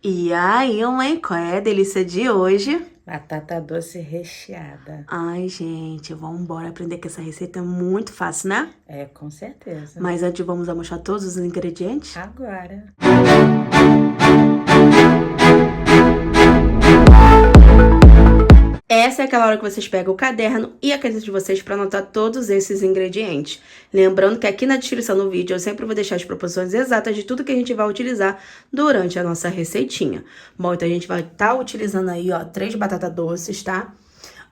E aí, mãe, qual é a delícia de hoje? Batata doce recheada. Ai, gente, vamos embora aprender que essa receita é muito fácil, né? É, com certeza. Mas antes vamos mostrar todos os ingredientes? Agora. Essa é aquela hora que vocês pegam o caderno e a caneta de vocês para anotar todos esses ingredientes. Lembrando que aqui na descrição do vídeo eu sempre vou deixar as proporções exatas de tudo que a gente vai utilizar durante a nossa receitinha. Bom, então a gente vai estar utilizando aí, ó, 3 batatas doces, tá?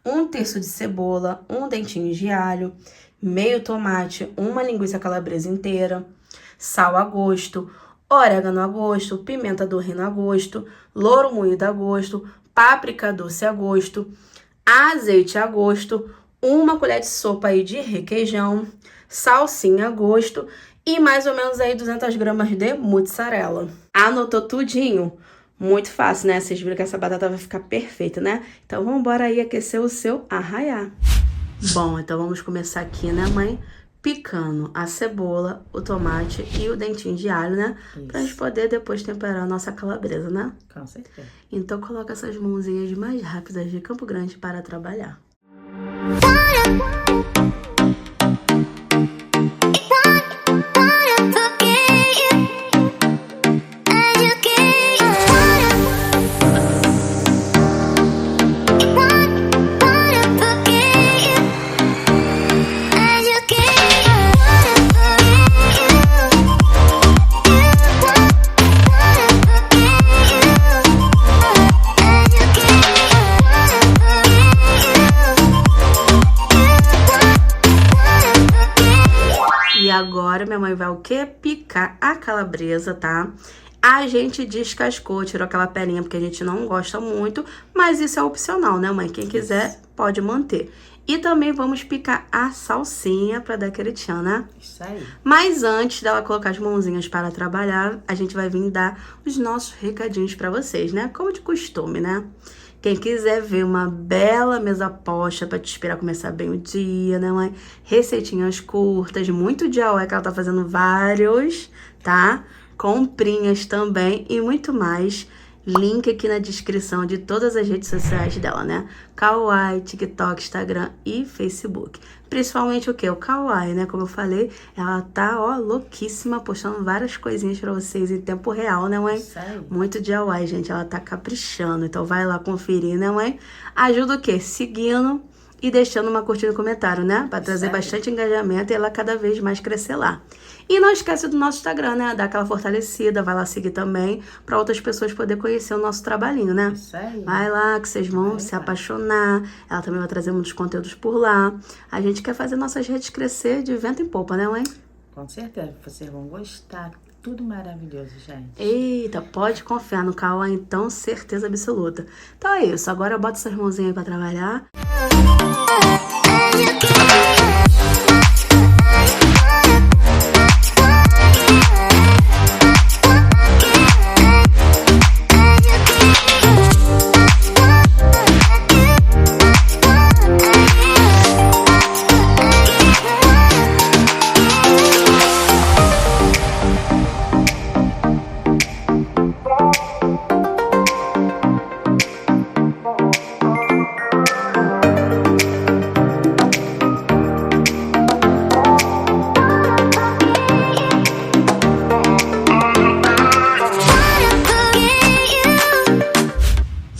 1/3 de cebola, 1 dentinho de alho, meio tomate, 1 linguiça calabresa inteira, sal a gosto, orégano a gosto, pimenta do reino a gosto, louro moído a gosto, páprica doce a gosto, azeite a gosto, 1 colher de sopa aí de requeijão, salsinha a gosto e mais ou menos aí 200 gramas de mussarela. Anotou tudinho? Muito fácil, né? Vocês viram que essa batata vai ficar perfeita, né? Então vamos embora aí aquecer o seu arraiá. Bom, então vamos começar aqui, né, mãe? Picando a cebola, o tomate e o dentinho de alho, né? Isso. Pra gente poder depois temperar a nossa calabresa, né? Com certeza. Então coloca essas mãozinhas mais rápidas de Campo Grande para trabalhar. E agora minha mãe vai o quê? Picar a calabresa, tá? A gente descascou, tirou aquela pelinha porque a gente não gosta muito, mas isso é opcional, né, mãe? Quem quiser pode manter. E também vamos picar a salsinha pra dar aquele tchan, né? Isso aí. Mas antes dela colocar as mãozinhas para trabalhar, a gente vai vir dar os nossos recadinhos pra vocês, né? Como de costume, né? Quem quiser ver uma bela mesa posta pra te esperar começar bem o dia, né, mãe? Receitinhas curtas, muito DIY que ela tá fazendo vários, tá? Comprinhas também e muito mais. Link aqui na descrição de todas as redes sociais dela, né? Kawaii, TikTok, Instagram e Facebook. Principalmente o quê? O Kawaii, né? Como eu falei, ela tá, ó, louquíssima, postando várias coisinhas pra vocês em tempo real, né, mãe? Isso aí. Muito DIY, gente. Ela tá caprichando. Então vai lá conferir, né, mãe? Ajuda o quê? Seguindo e deixando uma curtida no comentário, né? Pra trazer bastante engajamento e ela cada vez mais crescer lá. E não esquece do nosso Instagram, né? Dá aquela fortalecida, vai lá seguir também, pra outras pessoas poderem conhecer o nosso trabalhinho, né? Isso aí. Vai lá que vocês vão se apaixonar. Ela também vai trazer muitos conteúdos por lá. A gente quer fazer nossas redes crescer de vento em popa, né, mãe? Com certeza. Vocês vão gostar. Tudo maravilhoso, gente. Eita, pode confiar no Kawaii, então, certeza absoluta. Então é isso, agora bota essas mãozinhas aí pra trabalhar.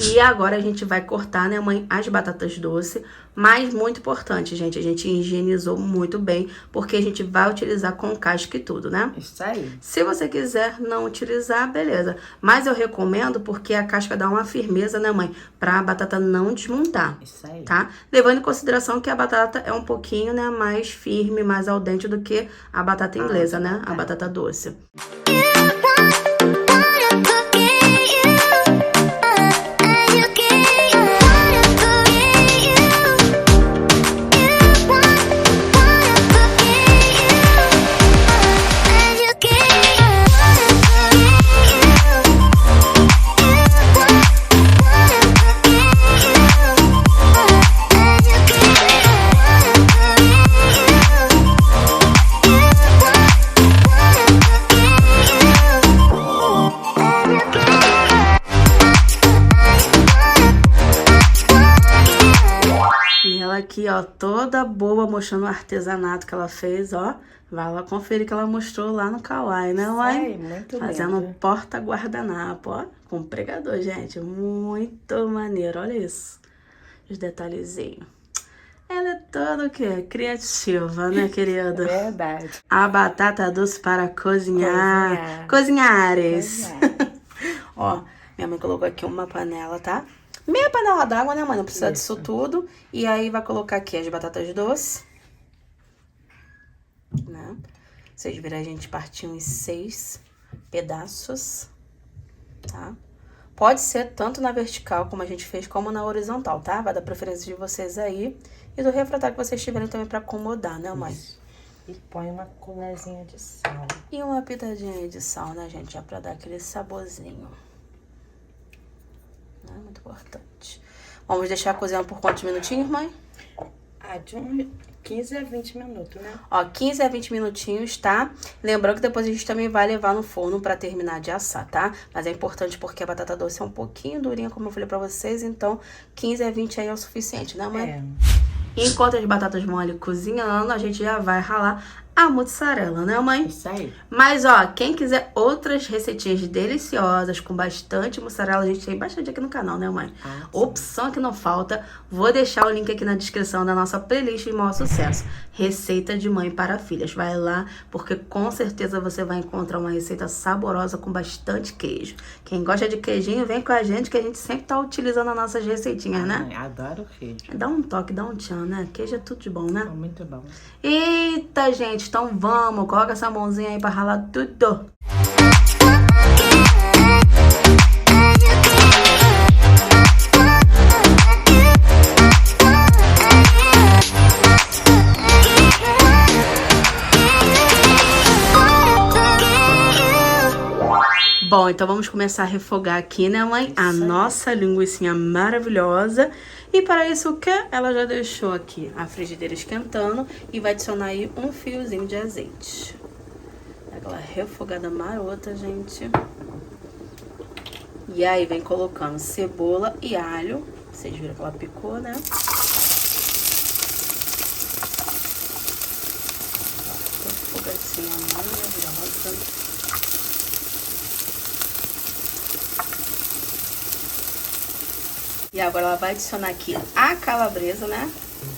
E agora a gente vai cortar, né, mãe, as batatas doces. Mas muito importante, gente, a gente higienizou muito bem, porque a gente vai utilizar com casca e tudo, né? Isso aí. Se você quiser não utilizar, beleza. Mas eu recomendo porque a casca dá uma firmeza, né, mãe? Pra batata não desmontar. Isso aí. Tá? Levando em consideração que a batata é um pouquinho, né, mais firme, mais al dente do que a batata inglesa, né? A batata doce. aqui, ó, toda boa, mostrando o artesanato que ela fez, ó. Vai lá conferir que ela mostrou lá no Kawaii, né, mãe? Isso aí, muito Fazendo lindo. porta-guardanapo, ó. Com pregador, gente. Muito maneiro, olha isso. Os detalhezinhos. Ela é toda o quê? Criativa, né, querida? Verdade. A batata doce para cozinhar. Cozinhares. Ó, minha mãe colocou aqui uma panela, tá? Meia panela d'água, né, mãe? Não precisa disso tudo. E aí vai colocar aqui as batatas doces. Né? Vocês viram, a gente partiu em 6 pedaços, tá? Pode ser tanto na vertical, como a gente fez, como na horizontal, tá? Vai dar preferência de vocês aí. E do refratário que vocês tiverem também pra acomodar, né, mãe? Isso. E põe uma colherzinha de sal. E uma pitadinha de sal, né, gente? Já pra dar aquele saborzinho. Né? Muito importante. Vamos deixar cozinhando por quantos minutinhos, mãe? De 15 a 20 minutos, né? Ó, 15 a 20 minutinhos, tá? Lembrando que depois a gente também vai levar no forno pra terminar de assar, tá? Mas é importante porque a batata doce é um pouquinho durinha, como eu falei pra vocês. Então, 15 a 20 aí é o suficiente, né, mãe? Enquanto as batatas mole cozinhando, a gente já vai ralar a mussarela, né, mãe? Isso aí. Mas, ó, quem quiser outras receitinhas deliciosas com bastante mussarela, a gente tem bastante aqui no canal, né, mãe? Opção que não falta. Vou deixar o link aqui na descrição da nossa playlist de maior sucesso. Receita de mãe para filhas. Vai lá, porque com certeza você vai encontrar uma receita saborosa com bastante queijo. Quem gosta de queijinho, vem com a gente, que a gente sempre tá utilizando as nossas receitinhas, né? Adoro queijo. Dá um toque, dá um tchan, né? Queijo é tudo de bom, né? Muito bom. Eita, gente, então vamos. Coloca essa mãozinha aí pra ralar tudo. Bom, então vamos começar a refogar aqui, né, mãe? A nossa linguicinha maravilhosa. E para isso, o que? Ela já deixou aqui a frigideira esquentando e vai adicionar aí um fiozinho de azeite. Aquela refogada marota, gente. E aí vem colocando cebola e alho. Vocês viram que ela picou, né? Refogadinha maravilhosa. E agora ela vai adicionar aqui a calabresa, né?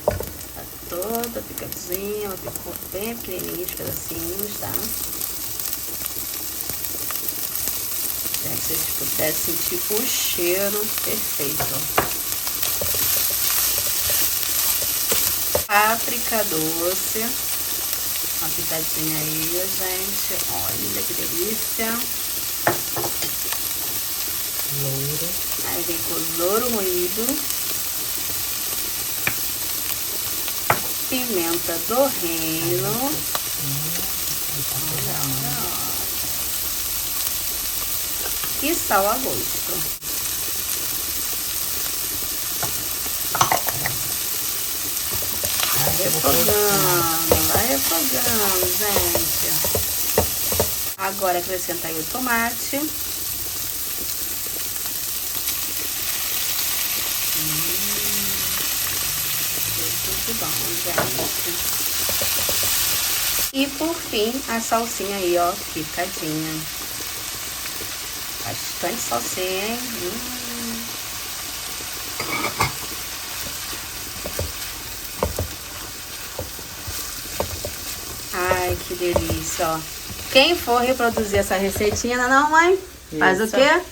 Tá toda picadinha, ela picou bem pequenininha, os pedacinhos, tá? Gente, se vocês pudessem sentir o cheiro perfeito. Páprica doce. Uma pitadinha aí, gente. Olha que delícia. Louro. Aí vem com louro moído, pimenta do reino, e sal a gosto. Vai refogando, gente. Agora acrescenta aí o tomate. Bom, gente. E por fim, a salsinha aí, ó, picadinha. Bastante salsinha, hein? Ai, que delícia, ó. Quem for reproduzir essa receitinha, não, mãe? Faz o quê?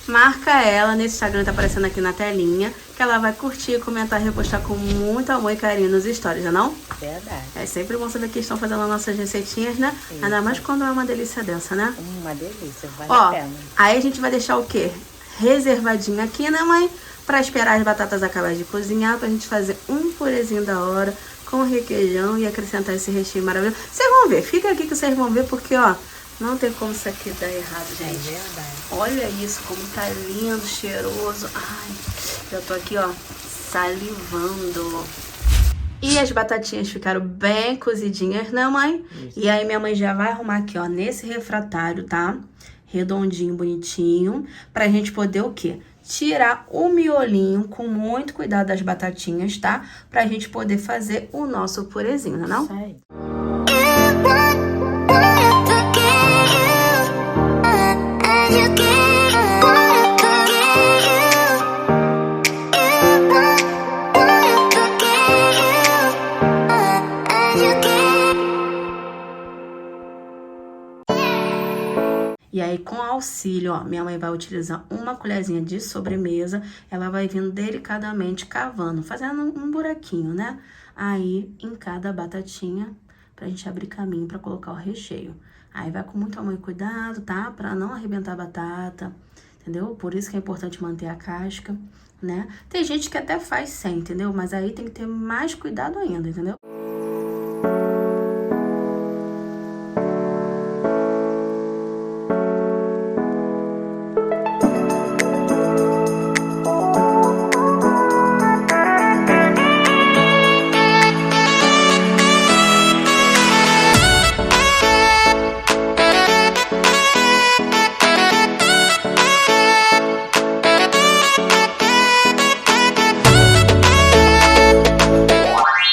Marca ela nesse Instagram, tá aparecendo aqui na telinha, que ela vai curtir, comentar e repostar com muito amor e carinho nos stories, não? Verdade. É sempre bom saber que estão fazendo as nossas receitinhas, né? Isso. Ainda mais quando é uma delícia dessa, né? Uma delícia, vale a pena. Aí a gente vai deixar o quê? Reservadinho aqui, né, mãe? Pra esperar as batatas acabarem de cozinhar, pra gente fazer um purezinho da hora com requeijão e acrescentar esse recheio maravilhoso. Vocês vão ver, fica aqui que vocês vão ver, porque, ó, não tem como isso aqui dar errado, gente. É verdade. Olha isso, como tá lindo, cheiroso. Ai, já tô aqui, ó, salivando. E as batatinhas ficaram bem cozidinhas, né, mãe? Isso. E aí minha mãe já vai arrumar aqui, ó, nesse refratário, tá? Redondinho, bonitinho, pra gente poder o quê? tirar o miolinho com muito cuidado das batatinhas, tá? Pra gente poder fazer o nosso purezinho, não é não? Isso aí. E aí, com auxílio, ó, minha mãe vai utilizar uma colherzinha de sobremesa, ela vai vindo delicadamente cavando, fazendo um buraquinho, né? Aí, em cada batatinha, pra gente abrir caminho pra colocar o recheio. Aí, vai com muito amor e cuidado, tá? Pra não arrebentar a batata, entendeu? Por isso que é importante manter a casca, né? Tem gente que até faz sem, entendeu? Mas aí tem que ter mais cuidado ainda, entendeu?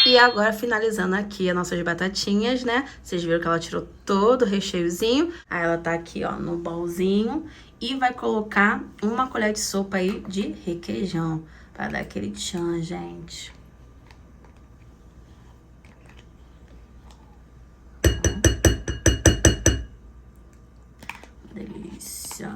E agora, finalizando aqui as nossas batatinhas, né? Vocês viram que ela tirou todo o recheiozinho. Aí ela tá aqui, ó, no bolzinho. E vai colocar uma colher de sopa aí de requeijão. Pra dar aquele tchan, gente. Delícia.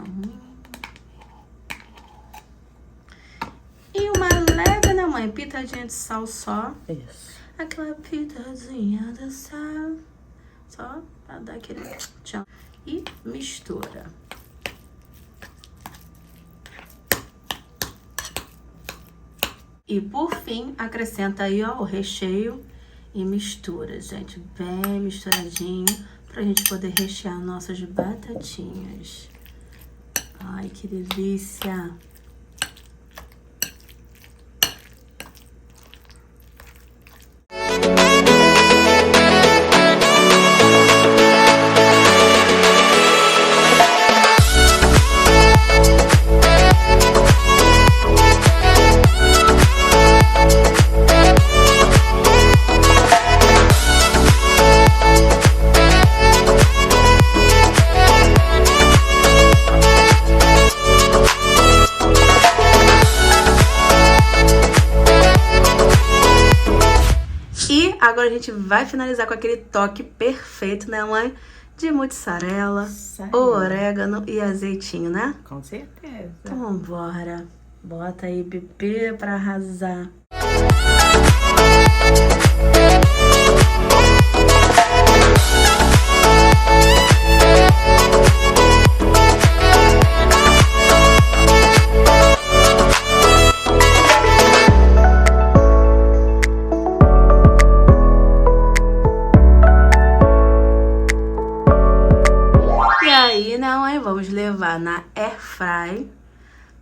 E uma leve, né, mãe? Pitadinha de sal só. Isso. Aquela pitadinha de sal. Só pra dar aquele tchan. E mistura. E por fim, acrescenta aí, ó, o recheio e mistura, gente. Bem misturadinho pra gente poder rechear nossas batatinhas. Ai, que delícia! Agora a gente vai finalizar com aquele toque perfeito, né, mãe? De mussarela, orégano e azeitinho, né? Com certeza. Então vambora. Bota aí, bebê, pra arrasar. Vamos levar na Airfry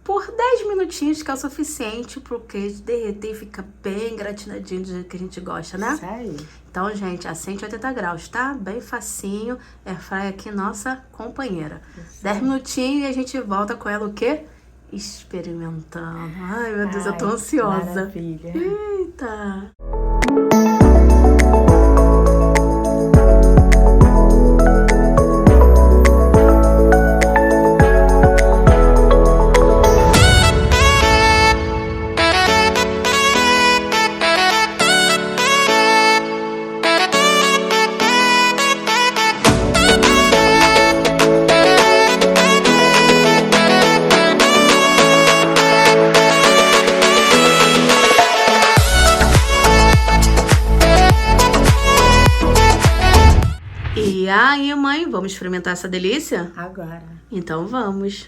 por 10 minutinhos, que é o suficiente pro queijo derreter e fica bem gratinadinho do jeito que a gente gosta, né? Isso aí. Então, gente, a 180 graus, tá? Bem facinho. Airfry aqui, nossa companheira. Isso 10 minutinhos e a gente volta com ela o quê? Experimentando. Ai, meu Deus, eu tô ansiosa. Maravilha. Eita! E aí, mãe, vamos experimentar essa delícia? Agora. Então vamos.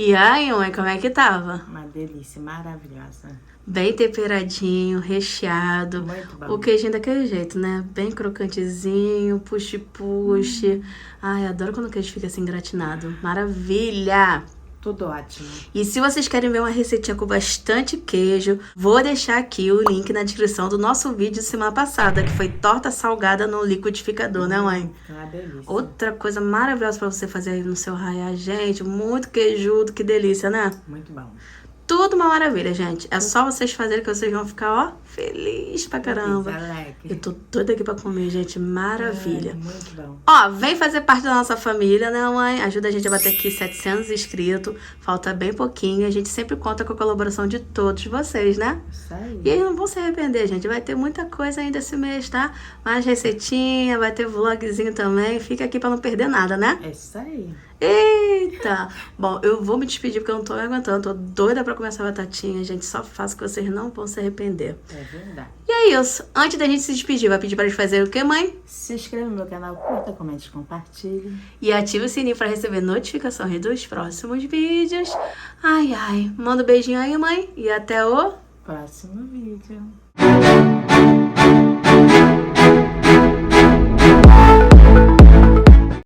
E aí, mãe, como é é que tava? Uma delícia, maravilhosa. Bem temperadinho, recheado. Muito bom. O queijinho daquele jeito, né? Bem crocantezinho, puxe-puxe. Ai, adoro quando o queijo fica assim gratinado. Maravilha! Tudo ótimo. E se vocês querem ver uma receitinha com bastante queijo, vou deixar aqui o link na descrição do nosso vídeo de semana passada, que foi torta salgada no liquidificador, né, mãe? Uma delícia. Outra coisa maravilhosa pra você fazer aí no seu arraiá, gente. Muito queijudo, que delícia, né? Muito bom. Tudo uma maravilha, gente. É só vocês fazerem que vocês vão ficar, ó, feliz pra caramba. Eu tô doida aqui pra comer, gente. Maravilha. Muito bom. Ó, vem fazer parte da nossa família, né, mãe? Ajuda a gente a bater aqui 700 inscritos. Falta bem pouquinho. A gente sempre conta com a colaboração de todos vocês, né? Isso aí. E aí não vão se arrepender, gente. Vai ter muita coisa ainda esse mês, tá? Mais receitinha, vai ter vlogzinho também. Fica aqui pra não perder nada, né? É isso aí. Eita! Bom, eu vou me despedir porque eu não tô me aguentando. Tô doida pra comer essa batatinha, gente. Só faço que vocês não vão se arrepender. É verdade. E é isso. Antes da gente se despedir, vai pedir pra gente fazer o quê, mãe? Se inscreva no meu canal, curta, comente, compartilhe. E ativa o sininho pra receber notificações dos próximos vídeos. Ai, ai. Manda um beijinho aí, mãe. E até o... Próximo vídeo.